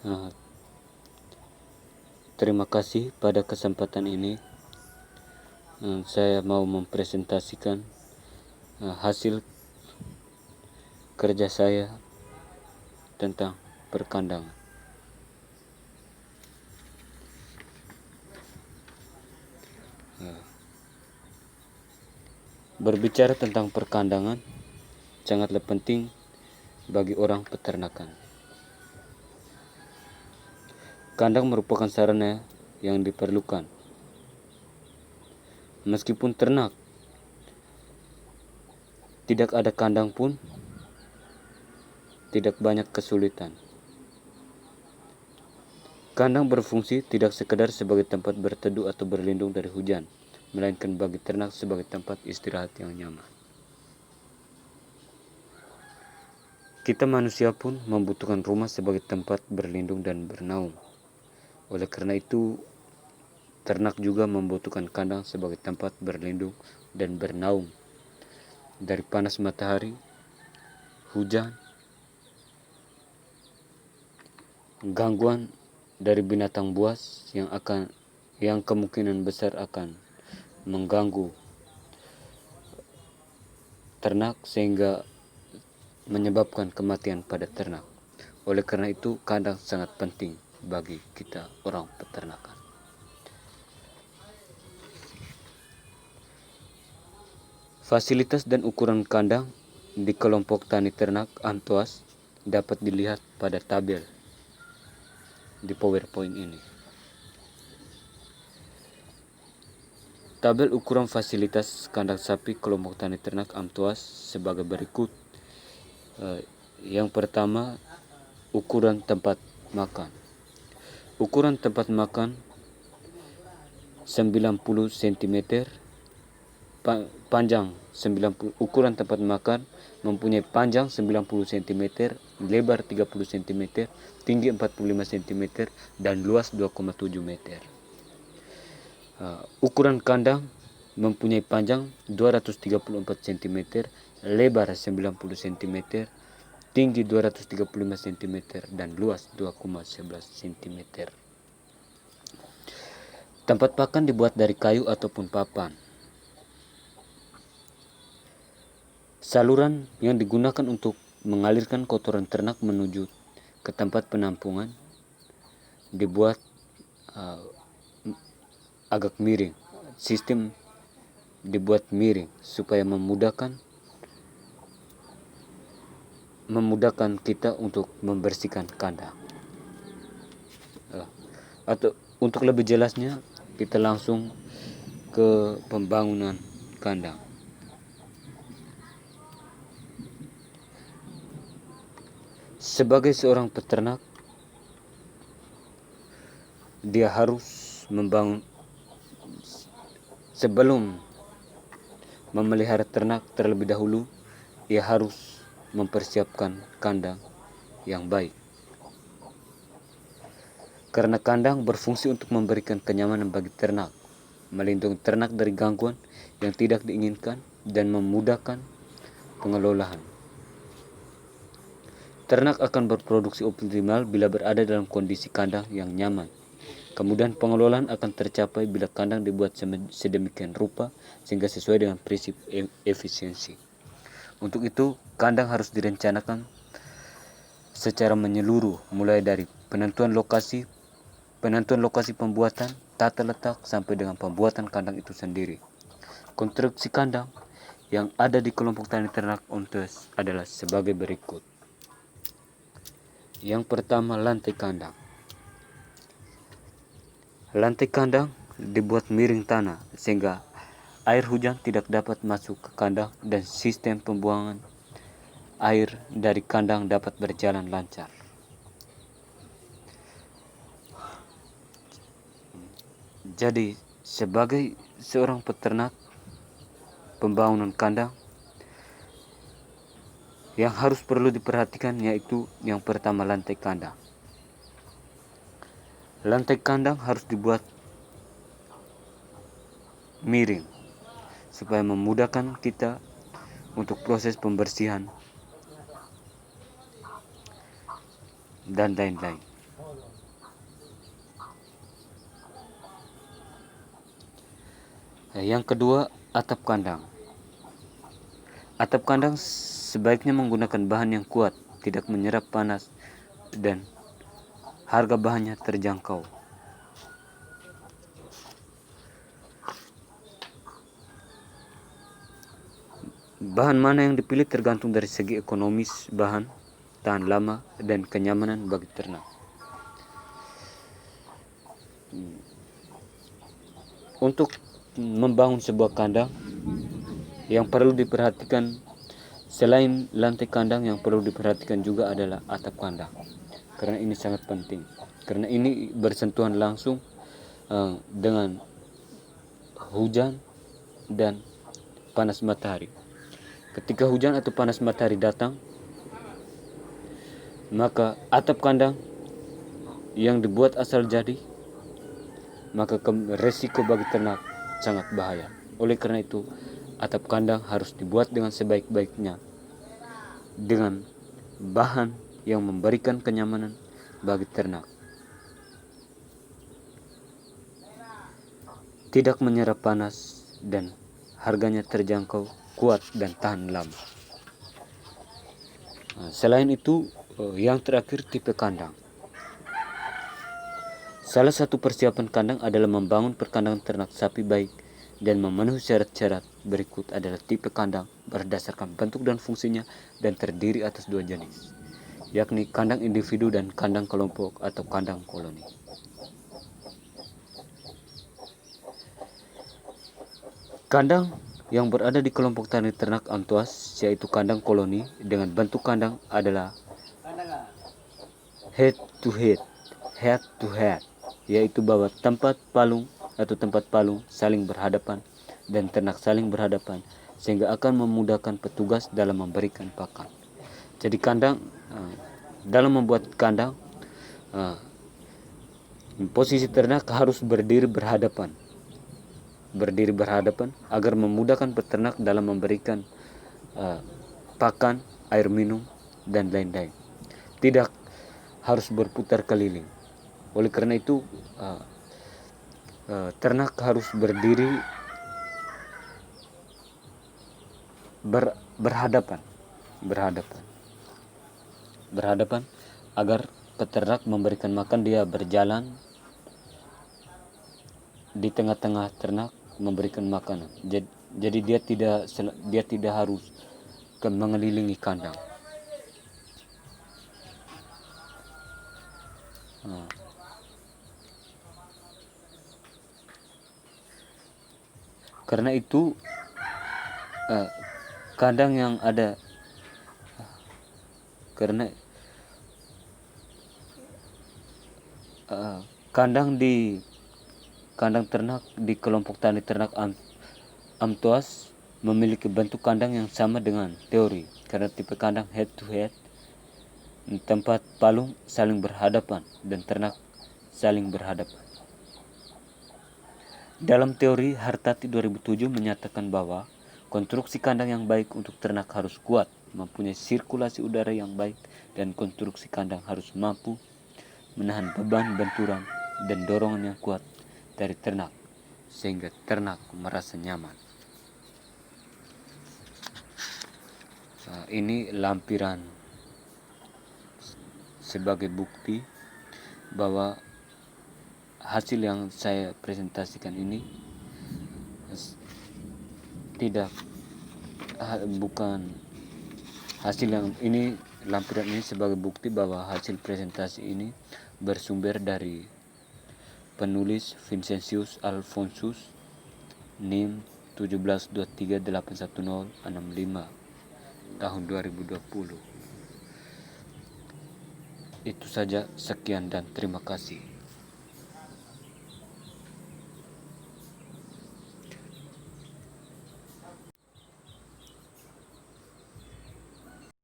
Nah, terima kasih pada kesempatan ini. Saya mau mempresentasikan hasil kerja saya tentang perkandangan. Berbicara tentang perkandangan sangatlah penting bagi orang peternakan. Kandang merupakan sarana yang diperlukan. Meskipun ternak tidak ada kandang pun tidak banyak kesulitan. Kandang berfungsi tidak sekedar sebagai tempat berteduh atau berlindung dari hujan, melainkan bagi ternak sebagai tempat istirahat yang nyaman. Kita manusia pun membutuhkan rumah sebagai tempat berlindung dan bernaung. Oleh karena itu, ternak juga membutuhkan kandang sebagai tempat berlindung dan bernaung dari panas matahari, hujan, gangguan dari binatang buas yang kemungkinan besar akan mengganggu ternak sehingga menyebabkan kematian pada ternak. Oleh karena itu, kandang sangat penting bagi kita orang peternakan. Fasilitas dan ukuran kandang di kelompok tani ternak Antuas dapat dilihat pada tabel di PowerPoint ini. Tabel ukuran fasilitas kandang sapi kelompok tani ternak Antuas sebagai berikut. Yang pertama, ukuran tempat makan. Ukuran tempat makan 90 cm, panjang 90. Ukuran tempat makan mempunyai panjang 90 cm, lebar 30 cm, tinggi 45 cm, dan luas 2,7 meter. Ukuran kandang mempunyai panjang 234 cm, lebar 90 cm, tinggi 235 cm, dan luas 2,11 cm. Tempat pakan dibuat dari kayu ataupun papan. Saluran yang digunakan untuk mengalirkan kotoran ternak menuju ke tempat penampungan dibuat agak miring. Sistem dibuat miring supaya memudahkan kita untuk membersihkan kandang. Atau untuk lebih jelasnya, kita langsung ke pembangunan kandang. Sebagai seorang peternak, dia harus membangun, sebelum memelihara ternak terlebih dahulu, ia harus mempersiapkan kandang yang baik. Karena kandang berfungsi untuk memberikan kenyamanan bagi ternak, melindungi ternak dari gangguan yang tidak diinginkan, dan memudahkan pengelolaan. Ternak akan berproduksi optimal bila berada dalam kondisi kandang yang nyaman. Kemudian pengelolaan akan tercapai bila kandang dibuat sedemikian rupa sehingga sesuai dengan prinsip efisiensi. Untuk itu, kandang harus direncanakan secara menyeluruh, mulai dari penentuan lokasi pembuatan, tata letak, sampai dengan pembuatan kandang itu sendiri. Konstruksi kandang yang ada di kelompok tani ternak Antuas adalah sebagai berikut. Yang pertama, lantai kandang. Lantai kandang dibuat miring tanah sehingga air hujan tidak dapat masuk ke kandang dan sistem pembuangan air dari kandang dapat berjalan lancar. Jadi, sebagai seorang peternak, pembangunan kandang yang harus perlu diperhatikan yaitu yang pertama, lantai kandang. Lantai kandang harus dibuat miring supaya memudahkan kita untuk proses pembersihan dan lain-lain. Yang kedua, atap kandang. Atap kandang sebaiknya menggunakan bahan yang kuat, tidak menyerap panas, dan harga bahannya terjangkau. Bahan mana yang dipilih tergantung dari segi ekonomis bahan, tahan lama, dan kenyamanan bagi ternak. Untuk membangun sebuah kandang, yang perlu diperhatikan selain lantai kandang, yang perlu diperhatikan juga adalah atap kandang. Karena ini sangat penting. Karena ini bersentuhan langsung dengan hujan dan panas matahari. Ketika hujan atau panas matahari datang, maka atap kandang yang dibuat asal jadi, maka resiko bagi ternak sangat bahaya. Oleh karena itu, atap kandang harus dibuat dengan sebaik-baiknya, dengan bahan yang memberikan kenyamanan bagi ternak, tidak menyerap panas, dan harganya terjangkau, kuat, dan tahan lama. Selain itu, yang terakhir, tipe kandang. Salah satu persiapan kandang adalah membangun perkandangan ternak sapi baik dan memenuhi syarat-syarat berikut adalah tipe kandang berdasarkan bentuk dan fungsinya dan terdiri atas dua jenis, yakni kandang individu dan kandang kelompok atau kandang koloni. Kandang yang berada di kelompok tani ternak Amtoas, yaitu kandang koloni dengan bentuk kandang adalah head to head, yaitu bahwa tempat palung atau tempat palung saling berhadapan dan ternak saling berhadapan, sehingga akan memudahkan petugas dalam memberikan pakan. Jadi kandang, dalam membuat kandang, posisi ternak harus berdiri berhadapan agar memudahkan peternak dalam memberikan pakan, air minum, dan lain-lain. Tidak harus berputar keliling. Oleh karena itu, ternak harus berdiri berhadapan agar peternak memberikan makan, dia berjalan di tengah-tengah ternak memberikan makanan. Jadi dia tidak harus mengelilingi kandang. Karena itu kandang yang ada kandang ternak di kelompok tani ternak Amtoas memiliki bentuk kandang yang sama dengan teori, karena tipe kandang head to head, tempat palung saling berhadapan dan ternak saling berhadapan. Dalam teori, Hartati 2007 menyatakan bahwa konstruksi kandang yang baik untuk ternak harus kuat, mempunyai sirkulasi udara yang baik, dan konstruksi kandang harus mampu menahan beban benturan dan dorongan yang kuat dari ternak, sehingga ternak merasa nyaman. Ini lampiran sebagai bukti bahwa hasil yang saya presentasikan ini bukan hasil yang ini. Lampiran ini sebagai bukti bahwa hasil presentasi ini bersumber dari penulis Vincentius Alfonsus, NIM 172381065 tahun 2020. Itu saja, sekian dan terima kasih.